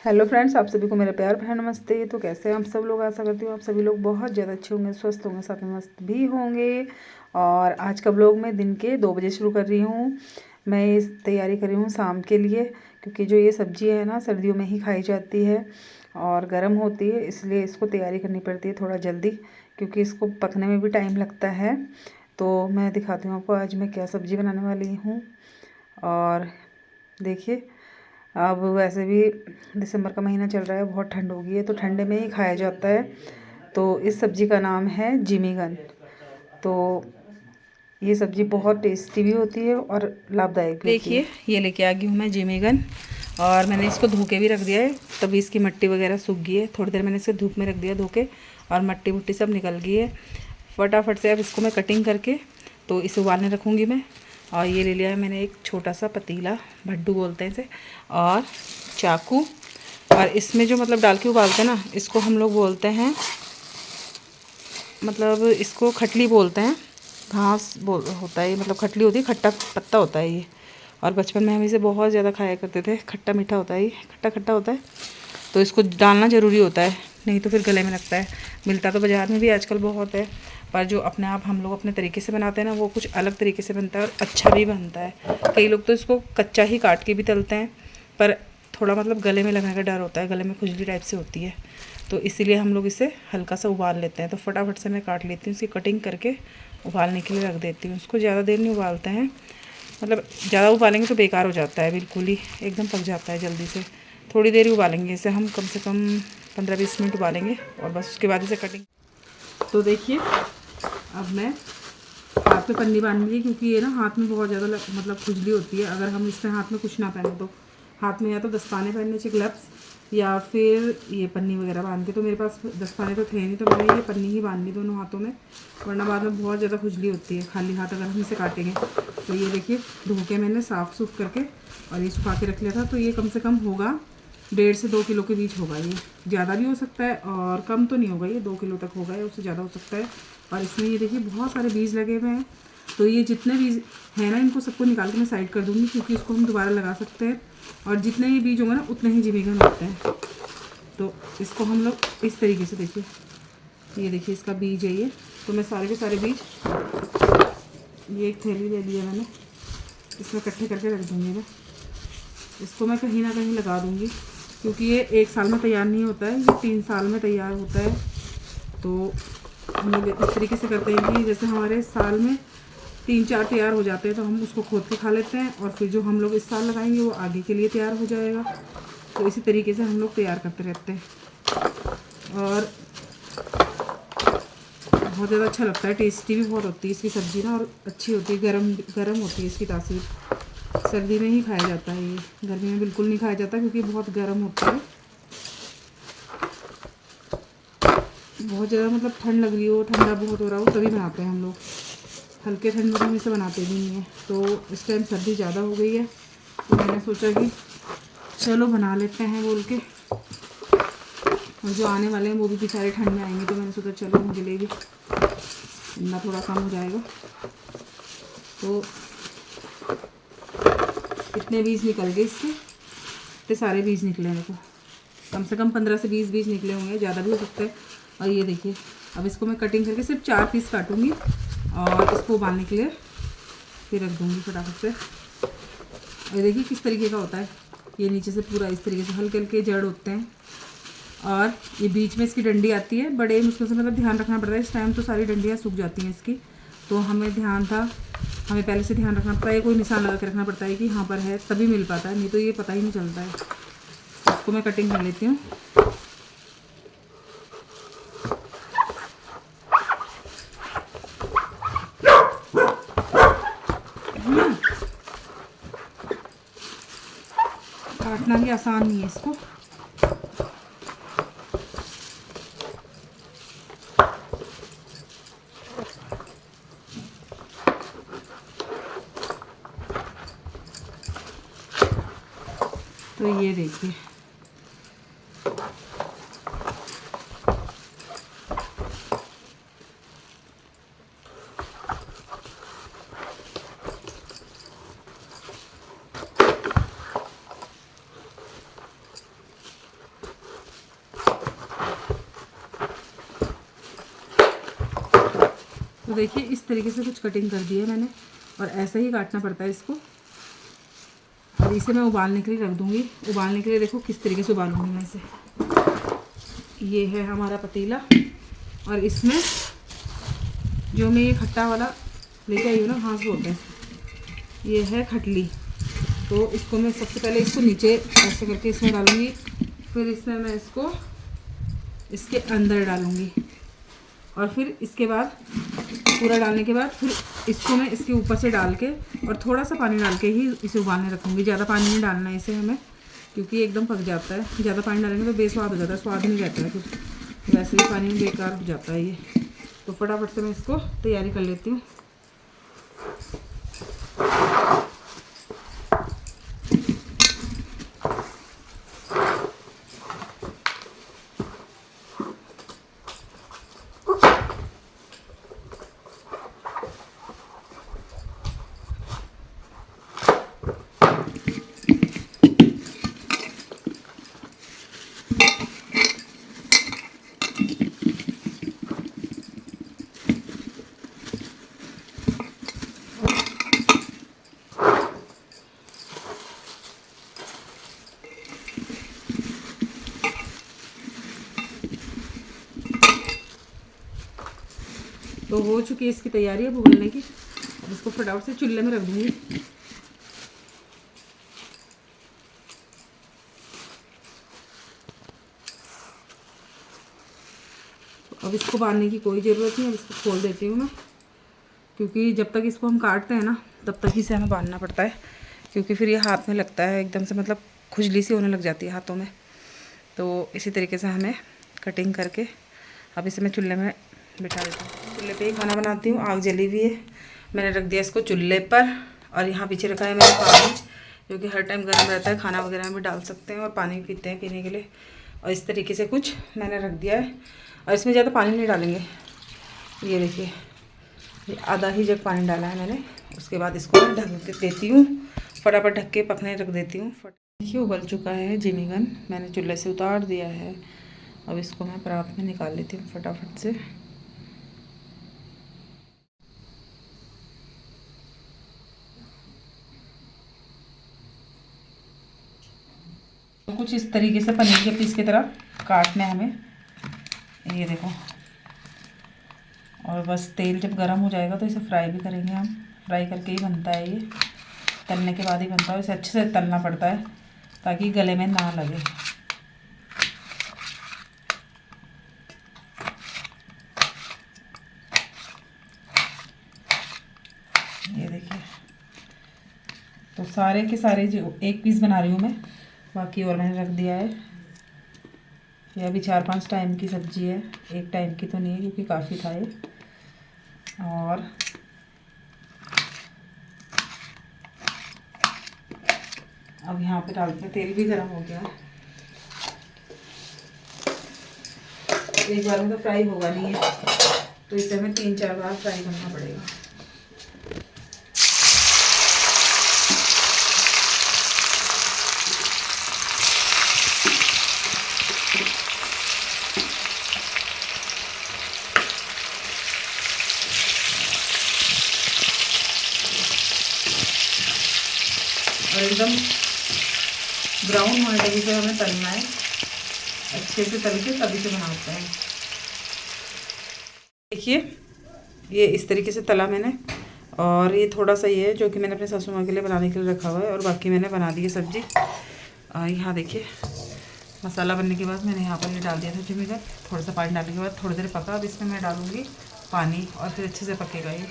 Hello friends, आप सभी को मेरा प्यार भरा नमस्ते। तो कैसे हैं आप सब लोग? आशा करती हूँ आप सभी लोग बहुत ज़्यादा अच्छे होंगे, स्वस्थ होंगे, साथ में मस्त भी होंगे। और आज का ब्लॉग मैं दिन के 2 बजे शुरू कर रही हूँ। मैं इस तैयारी कर रही हूँ शाम के लिए, क्योंकि जो ये सब्ज़ी है ना सर्दियों में ही खाई जाती है और गर्म होती है, इसलिए इसको तैयारी करनी पड़ती है थोड़ा जल्दी, क्योंकि इसको पकने में भी टाइम लगता है। तो मैं दिखाती हूँ आपको आज मैं क्या सब्ज़ी बनाने वाली हूँ। और देखिए, अब वैसे भी दिसंबर का महीना चल रहा है, बहुत ठंड हो गई है, तो ठंडे में ही खाया जाता है। तो इस सब्ज़ी का नाम है जिमीगन। तो ये सब्ज़ी बहुत टेस्टी भी होती है और लाभदायक भी होती है। देखिए, ये लेके आ गई हूँ मैं जिमीगन, और मैंने इसको धो के भी रख दिया है, तभी इसकी मिट्टी वगैरह सूख गई है। थोड़ी देर मैंने इसे धूप में रख दिया धो के, और मिट्टी मुट्टी सब निकल गई है। फटाफट से अब इसको मैं कटिंग करके तो इसे उबालने रखूँगी मैं। और ये ले लिया है मैंने एक छोटा सा पतीला, भड्डू बोलते हैं इसे, और चाकू। और इसमें जो मतलब डाल के उबालते हैं ना, इसको हम लोग बोलते हैं, मतलब इसको खटली बोलते हैं। घास बोल होता है ये, मतलब खटली होती है, खट्टा पत्ता होता है ये। और बचपन में हम इसे बहुत ज़्यादा खाया करते थे, खट्टा मीठा होता है ये, खट्टा खट्टा होता है। तो इसको डालना ज़रूरी होता है, नहीं तो फिर गले में लगता है। मिलता तो बाज़ार में भी आजकल बहुत है, पर जो अपने आप हम लोग अपने तरीके से बनाते हैं ना, वो कुछ अलग तरीके से बनता है और अच्छा भी बनता है। कई लोग तो इसको कच्चा ही काट के भी तलते हैं, पर थोड़ा मतलब गले में लगने का डर होता है, गले में खुजली टाइप से होती है, तो इसीलिए हम लोग इसे हल्का सा उबाल लेते हैं। तो फटाफट से मैं काट लेती हूँ, इसकी कटिंग करके उबालने के लिए रख देती हूँ। उसको ज़्यादा देर नहीं उबालते हैं, मतलब ज़्यादा उबालेंगे तो बेकार हो जाता है, बिल्कुल ही एकदम पक जाता है जल्दी से। थोड़ी देर ही उबालेंगे इसे हम, कम से कम 15-20 मिनट उबालेंगे, और बस उसके बाद इसे कटिंग। तो देखिए, अब मैं हाथ पे पन्नी बांधूंगी, क्योंकि ये ना हाथ में बहुत ज़्यादा मतलब खुजली होती है अगर हम इससे हाथ में कुछ ना पहने तो। हाथ में या तो दस्ताने पहनने चाहिए, ग्लव्स, या फिर ये पन्नी वगैरह बांध के। तो मेरे पास दस्ताने तो थे नहीं, तो मैंने ये पन्नी ही बांध ली दोनों हाथों में, वरना बाद में बहुत ज़्यादा खुजली होती है खाली हाथ अगर हम इसे काटेंगे। तो ये देखिए, धो के मैंने साफ़ सूफ करके और ये सुखा के रख लिया था। तो ये कम से कम होगा 1.5 से 2 किलो के बीच होगा। ये ज़्यादा भी हो सकता है और कम तो नहीं होगा, ये 2 किलो तक होगा या उससे ज़्यादा हो सकता है। और इसमें ये देखिए बहुत सारे बीज लगे हुए हैं, तो ये जितने बीज हैं ना, इनको सबको निकाल के मैं साइड कर दूँगी, क्योंकि इसको हम दोबारा लगा सकते हैं। और जितने ये बीज होंगे ना, उतने ही जिमीगन होते हैं। तो इसको हम लोग इस तरीके से, देखिए ये देखिए इसका बीज है ये। तो मैं सारे के सारे बीज, ये एक थैली ले ली है मैंने, इसमें इकट्ठे करके रख दूँगी मैं। इसको मैं कहीं ना कहीं लगा दूँगी, क्योंकि ये 1 साल में तैयार नहीं होता है, ये 3 साल में तैयार होता है। तो हम लोग इस तरीके से करते हैं कि जैसे हमारे साल में 3-4 तैयार हो जाते हैं, तो हम उसको खोद के खा लेते हैं, और फिर जो हम लोग इस साल लगाएंगे वो आगे के लिए तैयार हो जाएगा। तो इसी तरीके से हम लोग तैयार करते रहते हैं, और बहुत ज़्यादा अच्छा लगता है, टेस्टी भी बहुत होती है इसकी सब्ज़ी ना, और अच्छी होती है, गरम गरम होती है इसकी तासीर। सर्दी में ही खाया जाता है ये, गर्मी में बिल्कुल नहीं खाया जाता, क्योंकि बहुत गर्म होता है। बहुत ज़्यादा मतलब ठंड लग रही हो, ठंडा बहुत हो रहा हो, तभी बनाते हैं हम लोग। हल्के ठंड में हम इसे बनाते भी नहीं हैं। तो इस टाइम सर्दी ज़्यादा हो गई है, तो मैंने सोचा कि चलो बना लेते हैं बोल के। और जो आने वाले हैं वो भी बेचारे ठंड में आएंगे, तो मैंने सोचा चलो उनके लिए भी ठंडा थोड़ा कम हो जाएगा। तो इतने बीज निकल गए इससे, इतने सारे बीज निकले हैं, देखो कम से कम 15 से 20 बीज निकले होंगे, ज़्यादा भी हो सकते हैं। और ये देखिए, अब इसको मैं कटिंग करके सिर्फ 4 पीस काटूंगी, और इसको उबालने के लिए फिर रख दूँगी फटाफट से। और देखिए किस तरीके का होता है, ये नीचे से पूरा इस तरीके से हल्के हल्के जड़ होते हैं, और ये बीच में इसकी डंडी आती है। बड़े मुश्किल से मतलब ध्यान रखना पड़ता है, इस टाइम तो सारी डंडियाँ सूख जाती हैं इसकी, तो हमें पहले से ध्यान रखना पड़ता है, कोई निशान लगा के रखना पड़ता है कि यहाँ पर है, तभी मिल पाता है, नहीं तो ये पता ही नहीं चलता है। इसको मैं कटिंग कर लेती हूँ। काटना भी आसान नहीं है इसको। तो ये देखिए, देखिए इस तरीके से कुछ कटिंग कर दी है मैंने, और ऐसे ही काटना पड़ता है इसको। और इसे मैं उबालने के लिए रख दूँगी। उबालने के लिए देखो किस तरीके से उबालूँगी मैं इसे। ये है हमारा पतीला, और इसमें जो मैं ये खट्टा वाला लेके आई हूँ ना, घास बोलते हैं, ये है खटली। तो इसको मैं सबसे पहले इसको नीचे ऐसे करके इसमें डालूँगी, फिर इसमें मैं इसको इसके अंदर डालूँगी, और फिर इसके बाद पूरा डालने के बाद फिर इसको मैं इसके ऊपर से डाल के और थोड़ा सा पानी डाल के ही इसे उबालने रखूँगी। ज़्यादा पानी नहीं डालना है इसे हमें, क्योंकि एकदम पक जाता है। ज़्यादा पानी डालेंगे तो बेस्वाद हो जाता है, स्वाद नहीं रहता है, फिर वैसे ही पानी में बेकार हो जाता है ये। तो फटाफट से मैं इसको तैयारी कर लेती हूँ। तो हो चुकी है इसकी तैयारी है उबलने की। अब इसको फटाफट से चूल्हे में रख दूँगी। अब इसको बांधने की कोई ज़रूरत नहीं है। अब इसको खोल देती हूँ मैं, क्योंकि जब तक इसको हम काटते हैं ना तब तक इसे हमें बांधना पड़ता है, क्योंकि फिर ये हाथ में लगता है एकदम से, मतलब खुजली सी होने लग जाती है हाथों में। तो इसी तरीके से हमें कटिंग करके अब इसे मैं चूल्हे में बिठा देती हूँ। चूल्हे पे ही खाना बनाती हूँ। आग जली हुई है, मैंने रख दिया इसको चूल्हे पर, और यहाँ पीछे रखा है मैंने पानी, जो कि हर टाइम गर्म रहता है। खाना वगैरह में भी डाल सकते हैं, और पानी पीते हैं पीने के लिए। और इस तरीके से कुछ मैंने रख दिया है, और इसमें ज़्यादा पानी नहीं डालेंगे। ये देखिए, ये आधा ही जग पानी डाला है मैंने। उसके बाद इसको मैं ढक देती हूँ, फटाफट ढक के पकने रख देती हूँ। देखिए उबल चुका है जिमीगन, मैंने चूल्हे से उतार दिया है। अब इसको मैं परात में निकाल लेती हूँ फटाफट से। तो कुछ इस तरीके से पनीर के पीस की तरह काटने हमें, ये देखो। और बस तेल जब गर्म हो जाएगा तो इसे फ्राई भी करेंगे हम। फ्राई करके ही बनता है ये, तलने के बाद ही बनता है। इसे अच्छे से तलना पड़ता है ताकि गले में ना लगे। ये देखिए, तो सारे के सारे जो एक पीस बना रही हूँ मैं, बाकी और मैंने रख दिया है। ये अभी 4-5 टाइम की सब्ज़ी है, एक टाइम की तो नहीं है, क्योंकि काफ़ी था ये। और अब यहाँ पे डालते हैं, तेल भी गर्म हो गया है। एक बार में तो फ्राई होगा नहीं है, तो इसे हमें 3-4 बार फ्राई करना पड़ेगा। और एकदम ब्राउन होने तक इसे हमें तलना है, अच्छे से तल के तभी से बनाते हैं। देखिए ये इस तरीके से तला मैंने, और ये थोड़ा सा ये है जो कि मैंने अपने सासू माँ के लिए बनाने के लिए रखा हुआ है, और बाकी मैंने बना दी है सब्ज़ी। यहाँ देखिए मसाला बनने के बाद मैंने यहाँ पर ये डाल दिया था जिमीगन। थोड़ा सा पानी डालने के बाद थोड़ी देर पका। अब इसमें मैं डालूँगी पानी, और फिर अच्छे से पकेगा ये।